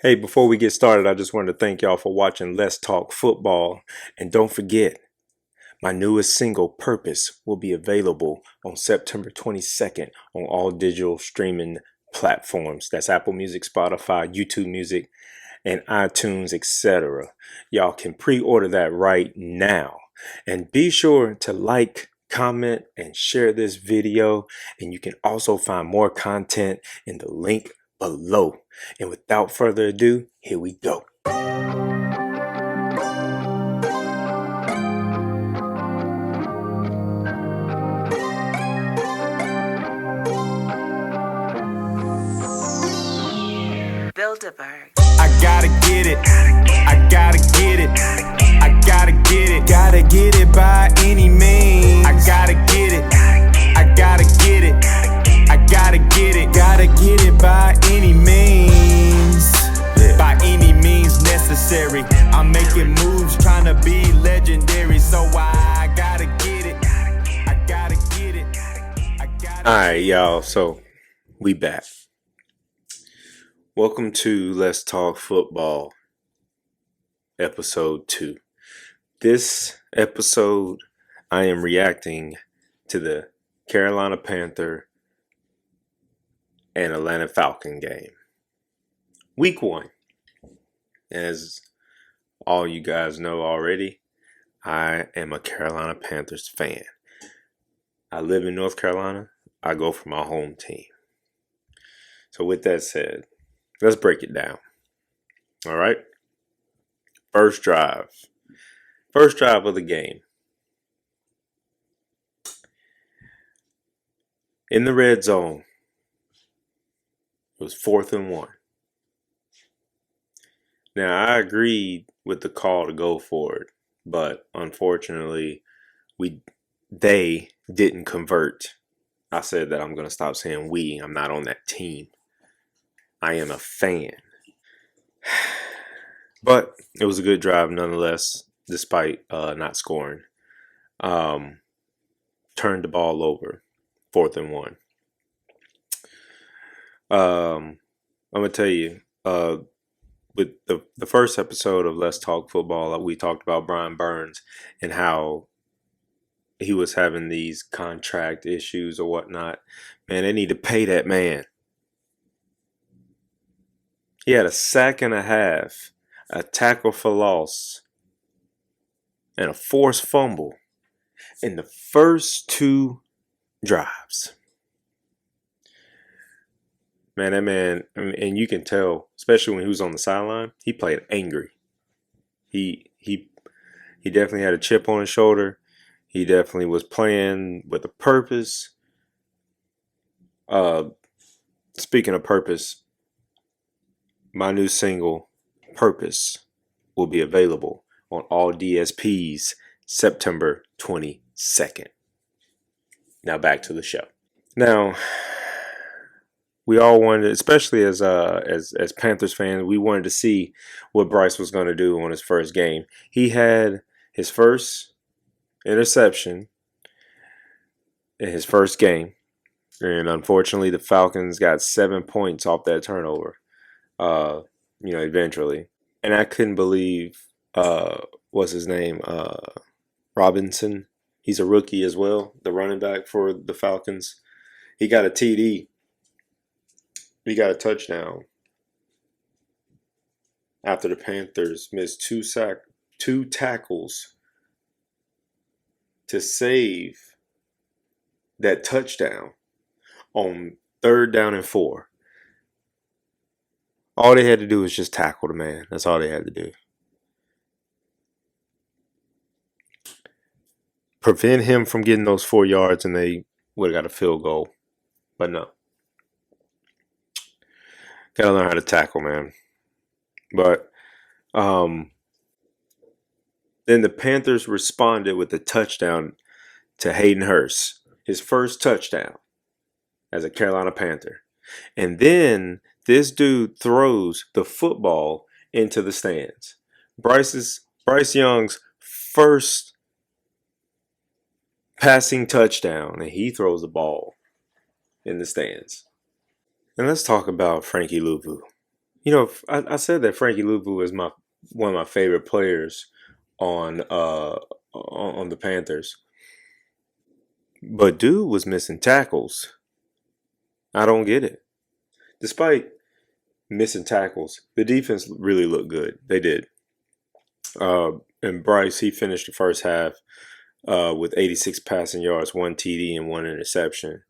Hey, before we get started, I just wanted to thank y'all for watching Let's Talk Football. And don't forget, my newest single, Purpose, will be available on September 22nd on all digital streaming platforms. That's Apple Music, Spotify, YouTube Music, and iTunes, etc. Y'all can pre-order that right now. And be sure to like, comment, and share this video. And you can also find more content in the link below. And without further ado, here we go. Bilderberg. I gotta get it. I gotta get it. I gotta get it. Gotta get it by any means. I gotta get it. I gotta get it. I gotta get it. Gotta get it by any means. By any means necessary. I'm making moves, trying to be legendary. So I gotta get it. I gotta get it. I gotta. Alright, y'all, so we back. Welcome to Let's Talk Football, episode 2. This episode, I am reacting to the Carolina Panther and Atlanta Falcon game. Week 1. As all you guys know already, I am a Carolina Panthers fan. I live in North Carolina. I go for my home team. So with that said, let's break it down. All right. First drive of the game. In the red zone, it was 4th and 1. Now, I agreed with the call to go for it, but unfortunately, they didn't convert. I said that I'm going to stop saying we. I'm not on that team. I am a fan. But it was a good drive nonetheless, despite not scoring. Turned the ball over, 4th and 1. I'm going to tell you, with the first episode of Let's Talk Football, we talked about Brian Burns and how he was having these contract issues or whatnot. Man, they need to pay that man. He had a sack and a half, a tackle for loss, and a forced fumble in the first 2 drives. Man, that man, and you can tell, especially when he was on the sideline, he played angry. He definitely had a chip on his shoulder. He definitely was playing with a purpose. Speaking of purpose, my new single, Purpose, will be available on all DSPs September 22nd. Now back to the show. Now, we all wanted, especially as Panthers fans, we wanted to see what Bryce was going to do on his first game. He had his first interception in his first game, and unfortunately, the Falcons got 7 points off that turnover. Eventually, and I couldn't believe what's his name, Robinson. He's a rookie as well, the running back for the Falcons. He got a TD. He got a touchdown after the Panthers missed 2 tackles to save that touchdown on 3rd down and 4. All they had to do was just tackle the man. That's all they had to do. Prevent him from getting those 4 yards, and they would have got a field goal. But no. Gotta learn how to tackle, man. But then the Panthers responded with a touchdown to Hayden Hurst. His first touchdown as a Carolina Panther. And then this dude throws the football into the stands. Bryce Young's first passing touchdown, and he throws the ball in the stands. And let's talk about Frankie Louvu. I said that Frankie Louvu is one of my favorite players on the Panthers, but dude was missing tackles. I don't get it. Despite missing tackles, the defense really looked good. They did. And Bryce, he finished the first half with 86 passing yards, 1 TD, and 1 interception,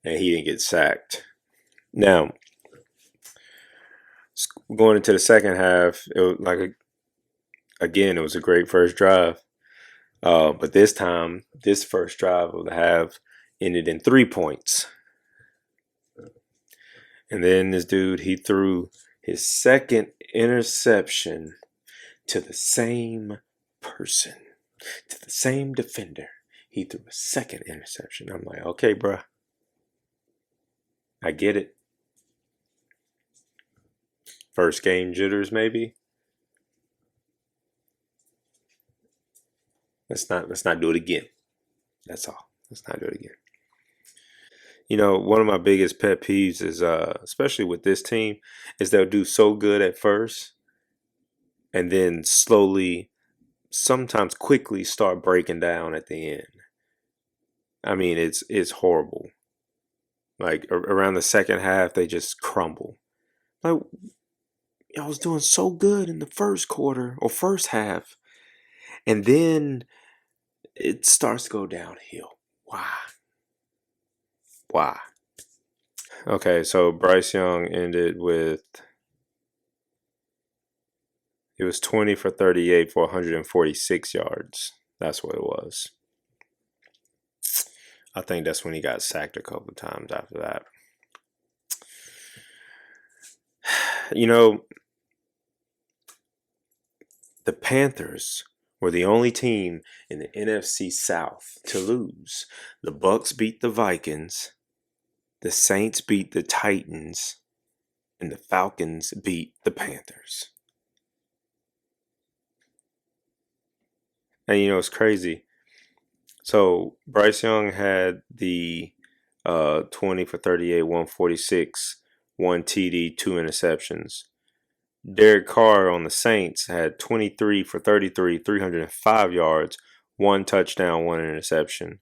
and he didn't get sacked. Now, going into the second half, it was it was a great first drive. But this time, this first drive of the half ended in 3 points. And then this dude, he threw his second interception to the same person, to the same defender. He threw a second interception. I'm like, okay, bruh. I get it. First game jitters, maybe. Let's not do it again. That's all. Let's not do it again. One of my biggest pet peeves is, especially with this team, is they'll do so good at first and then slowly, sometimes quickly start breaking down at the end. I mean, it's horrible. Like around the second half, they just crumble. Like, I was doing so good in the first quarter or first half, and then it starts to go downhill. Why? Okay, so Bryce Young ended with, it was 20 for 38 for 146 yards. That's what it was. I think that's when he got sacked a couple of times after that. The Panthers were the only team in the NFC South to lose. The Bucks beat the Vikings, the Saints beat the Titans, and the Falcons beat the Panthers. And it's crazy. So Bryce Young had the 20 for 38, 146, 1 TD, 2 interceptions. Derek Carr on the Saints had 23 for 33, 305 yards, 1 touchdown, 1 interception.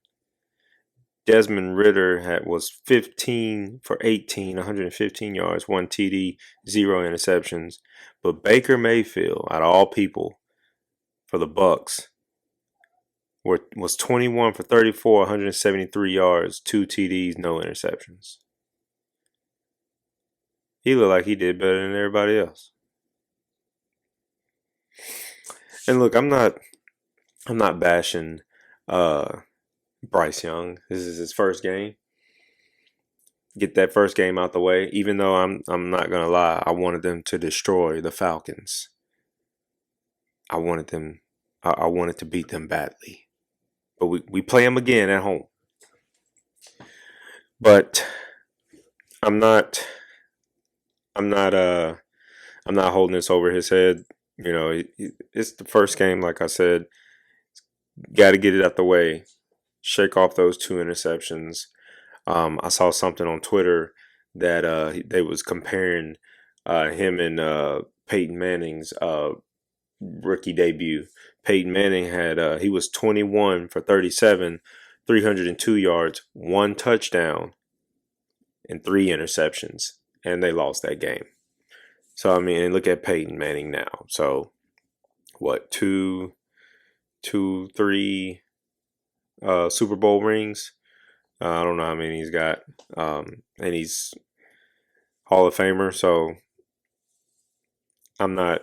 Desmond Ridder was 15 for 18, 115 yards, 1 TD, 0 interceptions. But Baker Mayfield, out of all people, for the Bucks, was 21 for 34, 173 yards, 2 TDs, no interceptions. He looked like he did better than everybody else. And look, I'm not bashing Bryce Young. This is his first game. Get that first game out the way. Even though I'm not gonna lie, I wanted them to destroy the Falcons. I wanted to beat them badly. But we play them again at home. But I'm not holding this over his head. It's the first game, like I said. Got to get it out the way. Shake off those 2 interceptions. I saw something on Twitter that they was comparing him and Peyton Manning's rookie debut. Peyton Manning had he was 21 for 37, 302 yards, 1 touchdown, and 3 interceptions, and they lost that game. So, I mean, look at Peyton Manning now. So, what, 3 Super Bowl rings? I don't know how many he's got. And he's Hall of Famer, so I'm not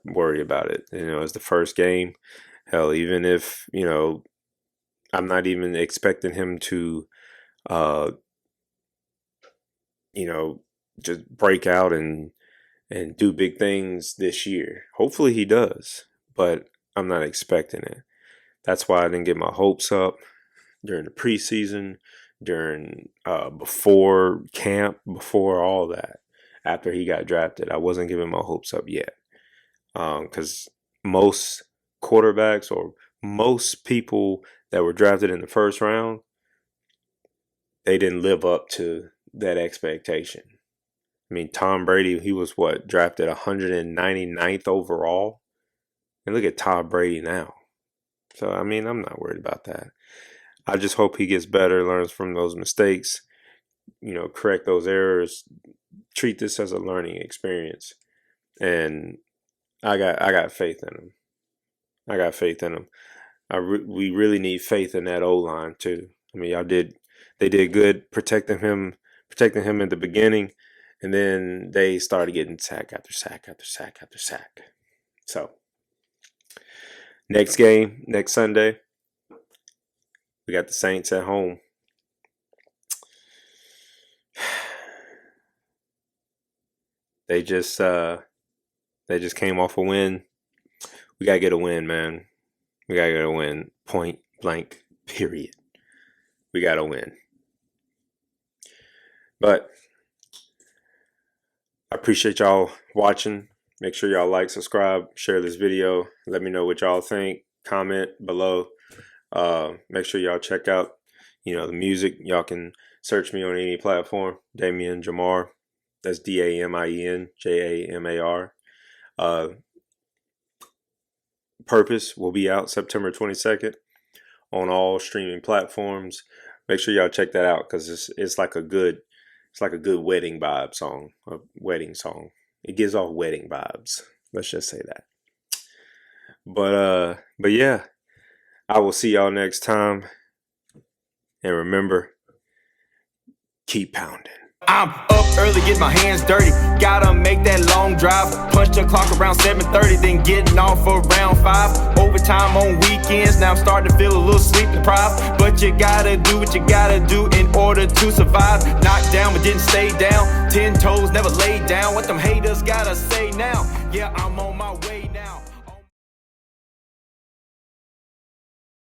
worried about it. It's the first game. Hell, even if, I'm not even expecting him to just break out and do big things this year. Hopefully he does, but I'm not expecting it. That's why I didn't get my hopes up during the preseason, during before camp, before all that. After he got drafted, I wasn't giving my hopes up yet, because most quarterbacks or most people that were drafted in the first round, they didn't live up to that expectation. I mean, Tom Brady, he was drafted 199th overall? And look at Tom Brady now. So, I mean, I'm not worried about that. I just hope he gets better, learns from those mistakes, correct those errors, treat this as a learning experience. And I got faith in him. I got faith in him. We really need faith in that O-line too. I mean, they did good protecting him at the beginning, and then they started getting sack after sack after sack after sack. So, next game, next Sunday, we got the Saints at home. They just came off a win. We gotta get a win, man. We gotta get a win. Point blank, period. We gotta win. But I appreciate y'all watching. Make sure y'all like, subscribe, share this video. Let me know what y'all think. Comment below. Make sure y'all check out, the music. Y'all can search me on any platform. Damien Jamar. That's DAMIEN JAMAR. Purpose will be out September 22nd on all streaming platforms. Make sure y'all check that out because it's like a good wedding vibe song, a wedding song. It gives off wedding vibes. Let's just say that. But yeah, I will see y'all next time. And remember, keep pounding. I'm up early, get my hands dirty. Gotta make that long drive. Punch the clock around 7:30, then getting off around 5. Overtime on weekends, now I'm starting to feel a little sleep deprived. But you gotta do what you gotta do in order to survive. Knocked down but didn't stay down. 10 toes, never laid down. What them haters gotta say now? Yeah, I'm on my way now.